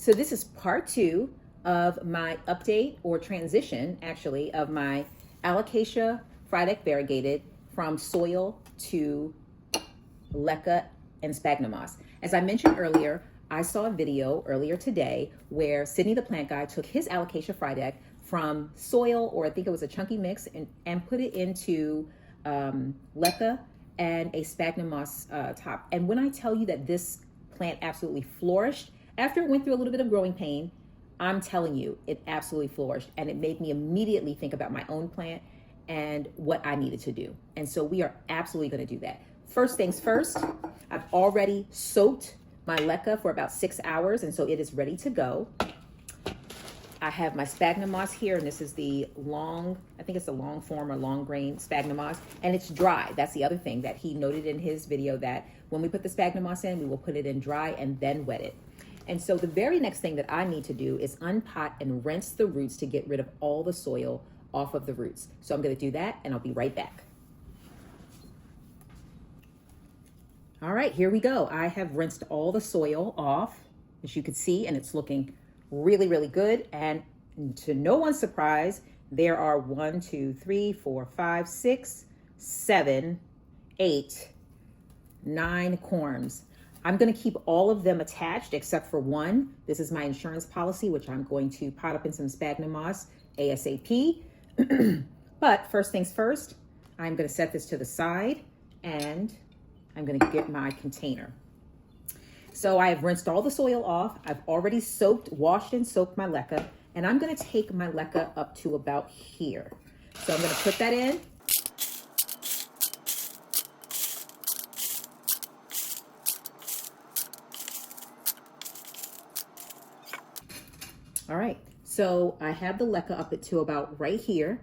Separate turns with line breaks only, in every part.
So this is part 2 of my update or transition, actually, of my Alocasia Frydek variegated from soil to LECA and sphagnum moss. As I mentioned earlier, I saw a video earlier today where Sydney the plant guy took his Alocasia Frydek from soil, or I think it was a chunky mix, and put it into LECA and a sphagnum moss top. And when I tell you that this plant absolutely flourished, after it went through a little bit of growing pain, I'm telling you, it absolutely flourished. And it made me immediately think about my own plant and what I needed to do. And so we are absolutely going to do that. First things first, I've already soaked my LECA for about 6 hours, and so it is ready to go. I have my sphagnum moss here, and this is the long, I think it's the long form or long grain sphagnum moss, and it's dry. That's the other thing that he noted in his video, that when we put the sphagnum moss in, we will put it in dry and then wet it. And so the very next thing that I need to do is unpot and rinse the roots to get rid of all the soil off of the roots. So I'm going to do that, and I'll be right back. All right, here we go. I have rinsed all the soil off, as you can see, and it's looking really, really good. And to no one's surprise, there are 1, 2, 3, 4, 5, 6, 7, 8, 9 corms. I'm going to keep all of them attached except for one. This is my insurance policy, which I'm going to pot up in some sphagnum moss ASAP. But first things first, I'm going to set this to the side, and I'm going to get my container. So I have rinsed all the soil off. I've already washed and soaked my LECA, and I'm going to take my LECA up to about here. So I'm going to put that in. All right, so I have the LECA up to about right here.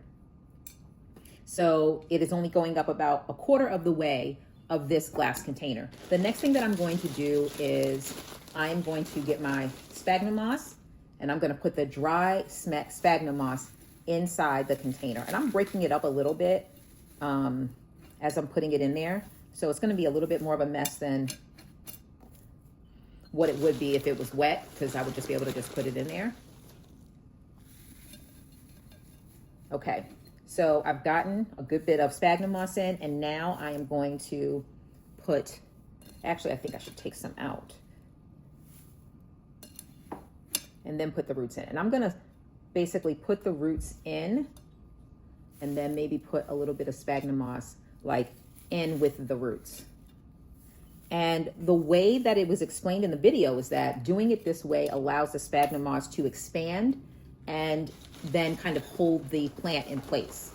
So it is only going up about a quarter of the way of this glass container. The next thing that I'm going to do is I'm going to get my sphagnum moss, and I'm going to put the dry sphagnum moss inside the container. And I'm breaking it up a little bit as I'm putting it in there. So it's going to be a little bit more of a mess than what it would be if it was wet, because I would just be able to just put it in there. Okay. So I've gotten a good bit of sphagnum moss in, and now I am going to put, actually I think I should take some out, and then put the roots in. And I'm going to basically put the roots in, and then maybe put a little bit of sphagnum moss like in with the roots. And the way that it was explained in the video is that doing it this way allows the sphagnum moss to expand and then kind of hold the plant in place.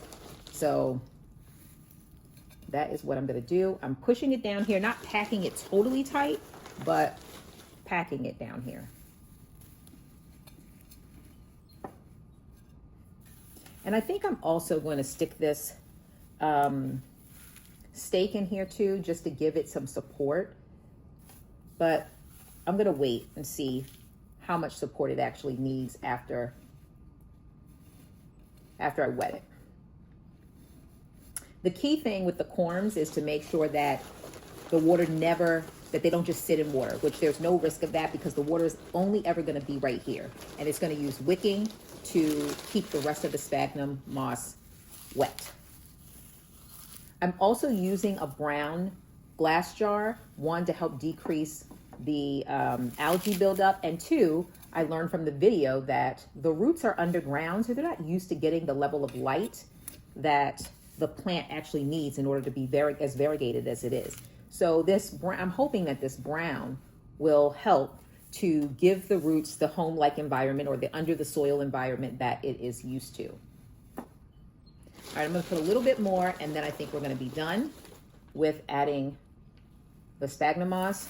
So that is what I'm going to do. I'm pushing it down here, not packing it totally tight, but packing it down here. And I think I'm also going to stick this stake in here too, just to give it some support. But I'm going to wait and see how much support it actually needs after I wet it. The key thing with the corms is to make sure that the water that they don't just sit in water, which there's no risk of that, because the water is only ever going to be right here. And it's going to use wicking to keep the rest of the sphagnum moss wet. I'm also using a brown glass jar, one, to help decrease the algae buildup, and two, I learned from the video that the roots are underground, so they're not used to getting the level of light that the plant actually needs in order to be as variegated as it is. So I'm hoping that this brown will help to give the roots the home-like environment, or the under the soil environment that it is used to. All right, I'm going to put a little bit more, and then I think we're going to be done with adding the sphagnum moss,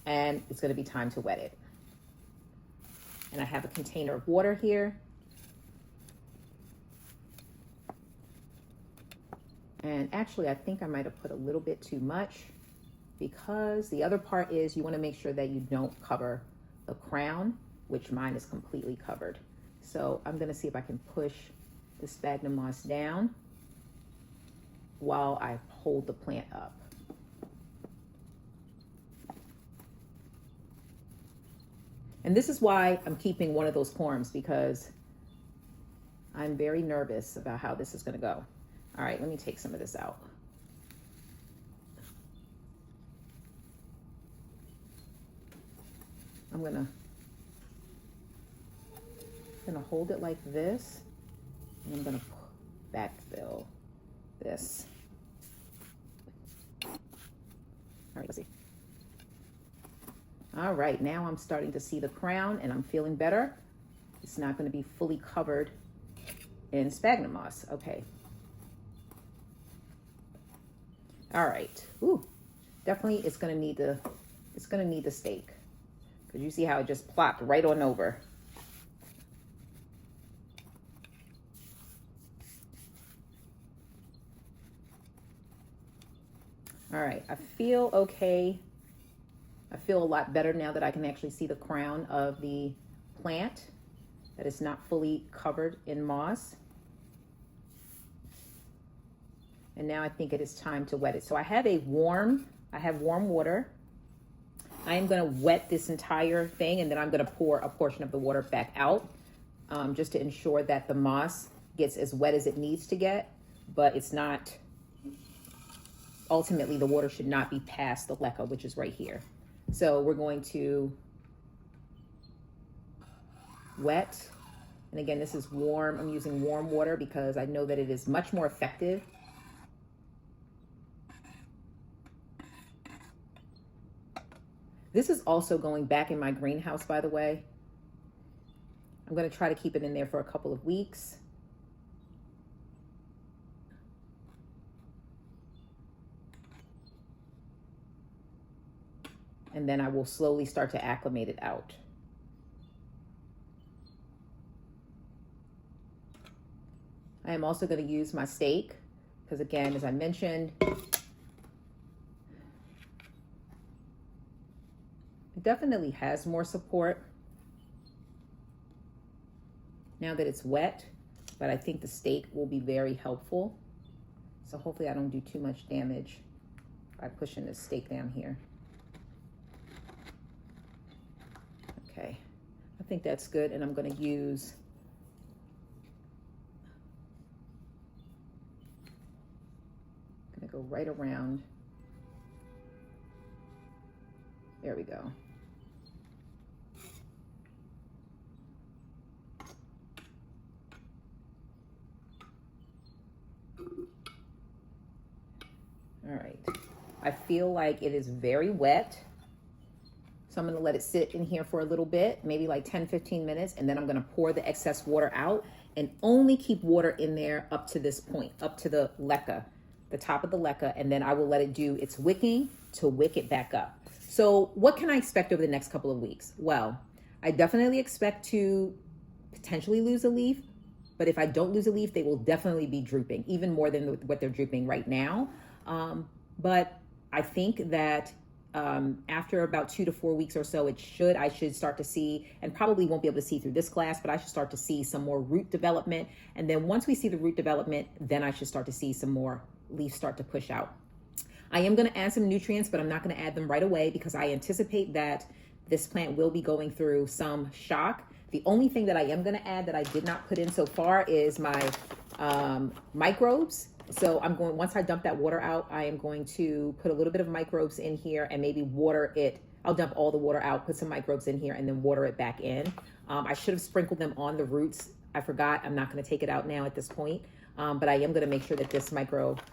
and it's going to be time to wet it. And I have a container of water here. And actually, I think I might have put a little bit too much, because the other part is you want to make sure that you don't cover the crown, which mine is completely covered. So I'm going to see if I can push the sphagnum moss down while I hold the plant up. And this is why I'm keeping one of those corms, because I'm very nervous about how this is going to go. All right, let me take some of this out. I'm gonna hold it like this, and I'm gonna backfill this. All right, let's see. All right, now I'm starting to see the crown and I'm feeling better. It's not going to be fully covered in sphagnum moss. Okay. All right. Ooh, definitely it's going to need the stake, because you see how it just plopped right on over. All right, I feel okay. I feel a lot better now that I can actually see the crown of the plant, that it's not fully covered in moss. And now I think it is time to wet it. So I have warm water. I am gonna wet this entire thing, and then I'm gonna pour a portion of the water back out, just to ensure that the moss gets as wet as it needs to get, but it's not, ultimately the water should not be past the LECA, which is right here. So we're going to wet, and again, this is warm. I'm using warm water because I know that it is much more effective. This is also going back in my greenhouse, by the way. I'm going to try to keep it in there for a couple of weeks. And then I will slowly start to acclimate it out. I am also going to use my stake because, again, as I mentioned, it definitely has more support now that it's wet, but I think the stake will be very helpful. So hopefully I don't do too much damage by pushing this stake down here. Okay, I think that's good, and I'm going to use go right around. There we go. All right, I feel like it is very wet, so I'm going to let it sit in here for a little bit, maybe like 10-15 minutes, and then I'm going to pour the excess water out and only keep water in there up to this point, up to the LECA, the top of the LECA, and then I will let it do its wicking to wick it back up. So what can I expect over the next couple of weeks? Well, I definitely expect to potentially lose a leaf, but if I don't lose a leaf, they will definitely be drooping, even more than what they're drooping right now. But I think that after about 2 to 4 weeks or so, I should start to see, and probably won't be able to see through this glass, but I should start to see some more root development. And then once we see the root development, then I should start to see some more leaves start to push out. I am going to add some nutrients, but I'm not going to add them right away because I anticipate that this plant will be going through some shock. The only thing that I am going to add that I did not put in so far is my microbes. So once I dump that water out, I am going to put a little bit of microbes in here and maybe water it. I'll dump all the water out, put some microbes in here, and then water it back in. I should have sprinkled them on the roots. I forgot. I'm not going to take it out now at this point. But I am going to make sure that this microcausi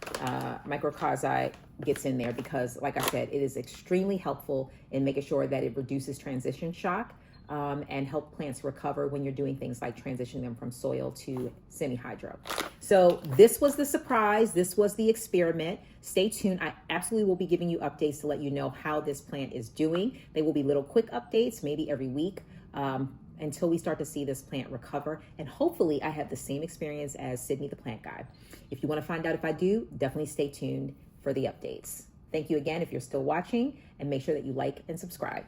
gets in there because, like I said, it is extremely helpful in making sure that it reduces transition shock and help plants recover when you're doing things like transitioning them from soil to semi-hydro. So this was the surprise. This was the experiment. Stay tuned. I absolutely will be giving you updates to let you know how this plant is doing. They will be little quick updates, maybe every week. Until we start to see this plant recover. And hopefully I have the same experience as Sydney the plant guide. If you want to find out if I do, definitely stay tuned for the updates. Thank you again if you're still watching, and make sure that you like and subscribe.